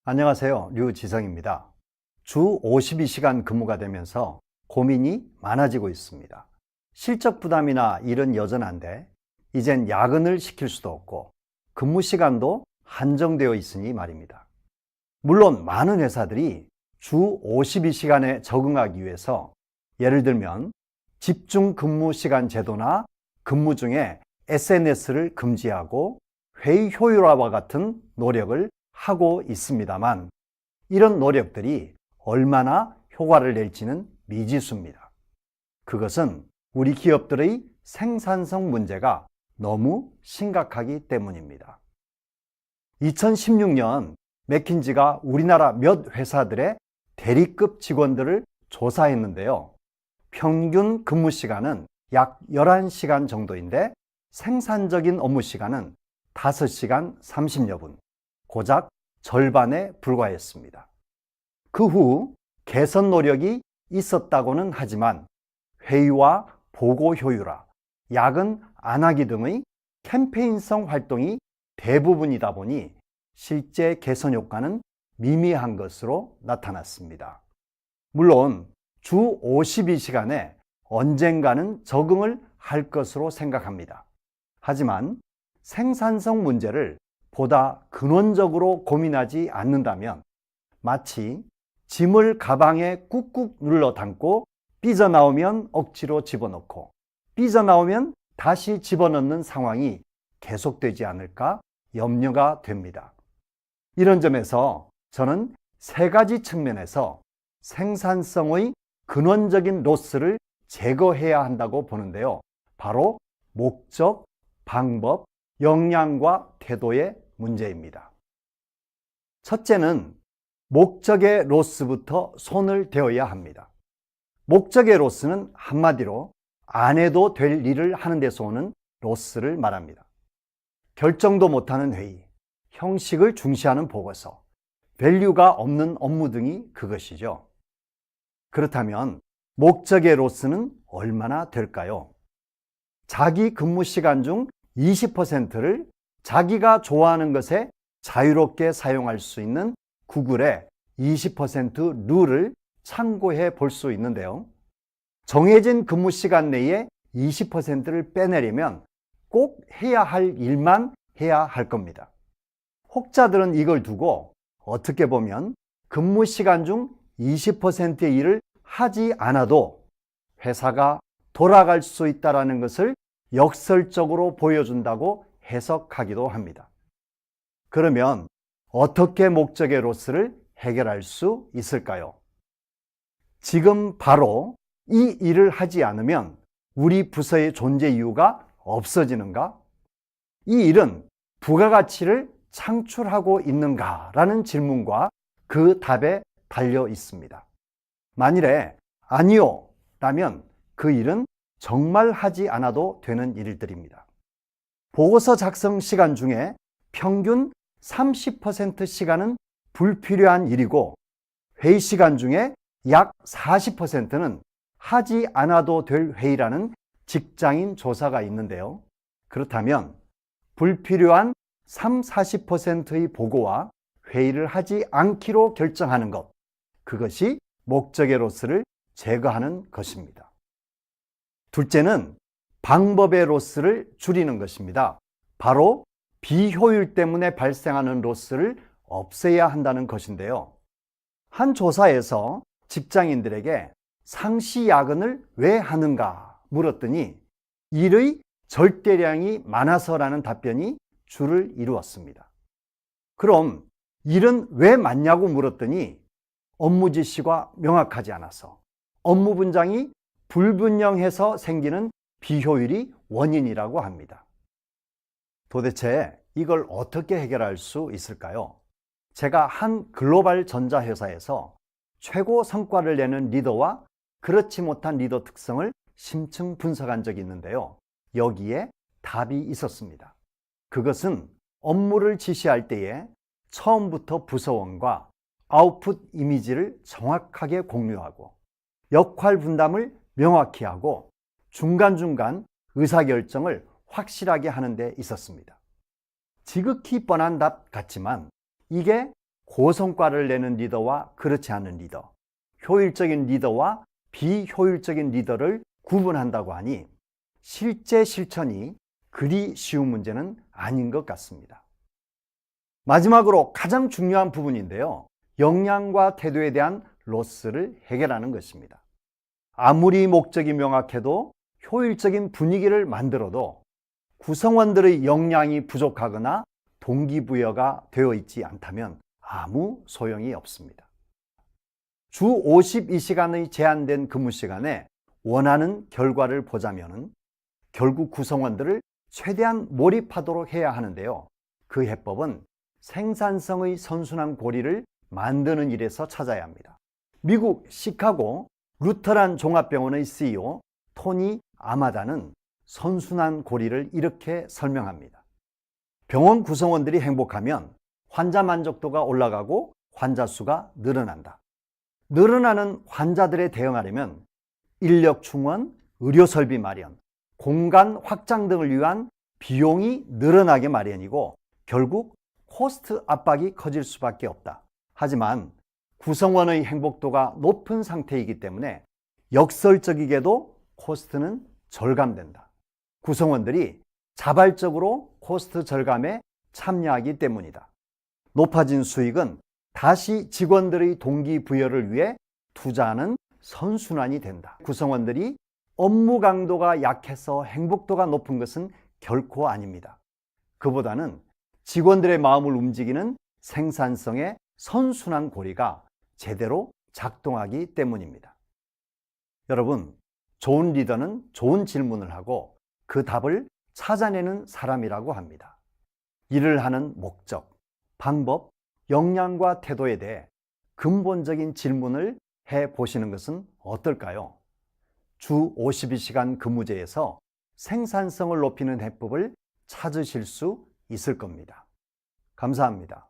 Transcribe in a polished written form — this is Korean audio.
안녕하세요. 류지성입니다. 주 52시간 근무가 되면서 고민이 많아지고 있습니다. 실적 부담이나 일은 여전한데 이젠 야근을 시킬 수도 없고 근무 시간도 한정되어 있으니 말입니다. 물론 많은 회사들이 주 52시간에 적응하기 위해서 예를 들면 집중 근무 시간 제도나 근무 중에 SNS를 금지하고 회의 효율화와 같은 노력을 하고 있습니다만 이런 노력들이 얼마나 효과를 낼지는 미지수입니다. 그것은 우리 기업들의 생산성 문제가 너무 심각하기 때문입니다. 2016년 맥킨지가 우리나라 몇 회사들의 대리급 직원들을 조사했는데요. 평균 근무 시간은 약 11시간 정도인데 생산적인 업무 시간은 5시간 30여 분, 고작 절반에 불과했습니다. 그 후 개선 노력이 있었다고는 하지만 회의와 보고 효율화, 야근 안 하기 등의 캠페인성 활동이 대부분이다 보니 실제 개선 효과는 미미한 것으로 나타났습니다. 물론 주 52시간에 언젠가는 적응을 할 것으로 생각합니다. 하지만 생산성 문제를 보다 근원적으로 고민하지 않는다면 마치 짐을 가방에 꾹꾹 눌러 담고 삐져나오면 억지로 집어넣고 삐져나오면 다시 집어넣는 상황이 계속되지 않을까 염려가 됩니다. 이런 점에서 저는 세 가지 측면에서 생산성의 근원적인 로스를 제거해야 한다고 보는데요. 바로 목적, 방법, 역량과 태도의 문제입니다. 첫째는 목적의 로스부터 손을 대어야 합니다. 목적의 로스는 한마디로 안 해도 될 일을 하는 데서 오는 로스를 말합니다. 결정도 못하는 회의, 형식을 중시하는 보고서, 밸류가 없는 업무 등이 그것이죠. 그렇다면 목적의 로스는 얼마나 될까요? 자기 근무 시간 중 20%를 자기가 좋아하는 것에 자유롭게 사용할 수 있는 구글의 20% 룰을 참고해 볼 수 있는데요. 정해진 근무 시간 내에 20%를 빼내려면 꼭 해야 할 일만 해야 할 겁니다. 혹자들은 이걸 두고 어떻게 보면 근무 시간 중 20%의 일을 하지 않아도 회사가 돌아갈 수 있다는 것을 역설적으로 보여준다고 해석하기도 합니다. 그러면 어떻게 목적의 로스를 해결할 수 있을까요? 지금 바로 이 일을 하지 않으면 우리 부서의 존재 이유가 없어지는가? 이 일은 부가가치를 창출하고 있는가라는 질문과 그 답에 달려 있습니다. 만일에 아니요 라면 그 일은 정말 하지 않아도 되는 일들입니다. 보고서 작성 시간 중에 평균 30% 시간은 불필요한 일이고 회의 시간 중에 약 40%는 하지 않아도 될 회의라는 직장인 조사가 있는데요. 그렇다면 불필요한 40%의 보고와 회의를 하지 않기로 결정하는 것, 그것이 목적의 로스를 제거하는 것입니다. 둘째는 방법의 로스를 줄이는 것입니다. 바로 비효율 때문에 발생하는 로스를 없애야 한다는 것인데요. 한 조사에서 직장인들에게 상시 야근을 왜 하는가 물었더니 일의 절대량이 많아서라는 답변이 주를 이루었습니다. 그럼 일은 왜 많냐고 물었더니 업무 지시가 명확하지 않아서 업무 분장이 불분명해서 생기는 비효율이 원인이라고 합니다. 도대체 이걸 어떻게 해결할 수 있을까요? 제가 한 글로벌 전자회사에서 최고 성과를 내는 리더와 그렇지 못한 리더 특성을 심층 분석한 적이 있는데요. 여기에 답이 있었습니다. 그것은 업무를 지시할 때에 처음부터 부서원과 아웃풋 이미지를 정확하게 공유하고 역할 분담을 명확히 하고 중간중간 의사결정을 확실하게 하는 데 있었습니다. 지극히 뻔한 답 같지만 이게 고성과를 내는 리더와 그렇지 않은 리더, 효율적인 리더와 비효율적인 리더를 구분한다고 하니 실제 실천이 그리 쉬운 문제는 아닌 것 같습니다. 마지막으로 가장 중요한 부분인데요. 역량과 태도에 대한 로스를 해결하는 것입니다. 아무리 목적이 명확해도 효율적인 분위기를 만들어도 구성원들의 역량이 부족하거나 동기부여가 되어 있지 않다면 아무 소용이 없습니다. 주 52시간의 제한된 근무 시간에 원하는 결과를 보자면 결국 구성원들을 최대한 몰입하도록 해야 하는데요. 그 해법은 생산성의 선순환 고리를 만드는 일에서 찾아야 합니다. 미국 시카고 루터란 종합병원의 CEO 토니 아마다는 선순환 고리를 이렇게 설명합니다. 병원 구성원들이 행복하면 환자 만족도가 올라가고 환자 수가 늘어난다. 늘어나는 환자들에 대응하려면 인력 충원, 의료 설비 마련, 공간 확장 등을 위한 비용이 늘어나게 마련이고 결국 코스트 압박이 커질 수밖에 없다. 하지만 구성원의 행복도가 높은 상태이기 때문에 역설적이게도 코스트는 절감된다. 구성원들이 자발적으로 코스트 절감에 참여하기 때문이다. 높아진 수익은 다시 직원들의 동기부여를 위해 투자하는 선순환이 된다. 구성원들이 업무 강도가 약해서 행복도가 높은 것은 결코 아닙니다. 그보다는 직원들의 마음을 움직이는 생산성의 선순환 고리가 제대로 작동하기 때문입니다. 여러분, 좋은 리더는 좋은 질문을 하고 그 답을 찾아내는 사람이라고 합니다. 일을 하는 목적, 방법, 역량과 태도에 대해 근본적인 질문을 해 보시는 것은 어떨까요? 주 52시간 근무제에서 생산성을 높이는 해법을 찾으실 수 있을 겁니다. 감사합니다.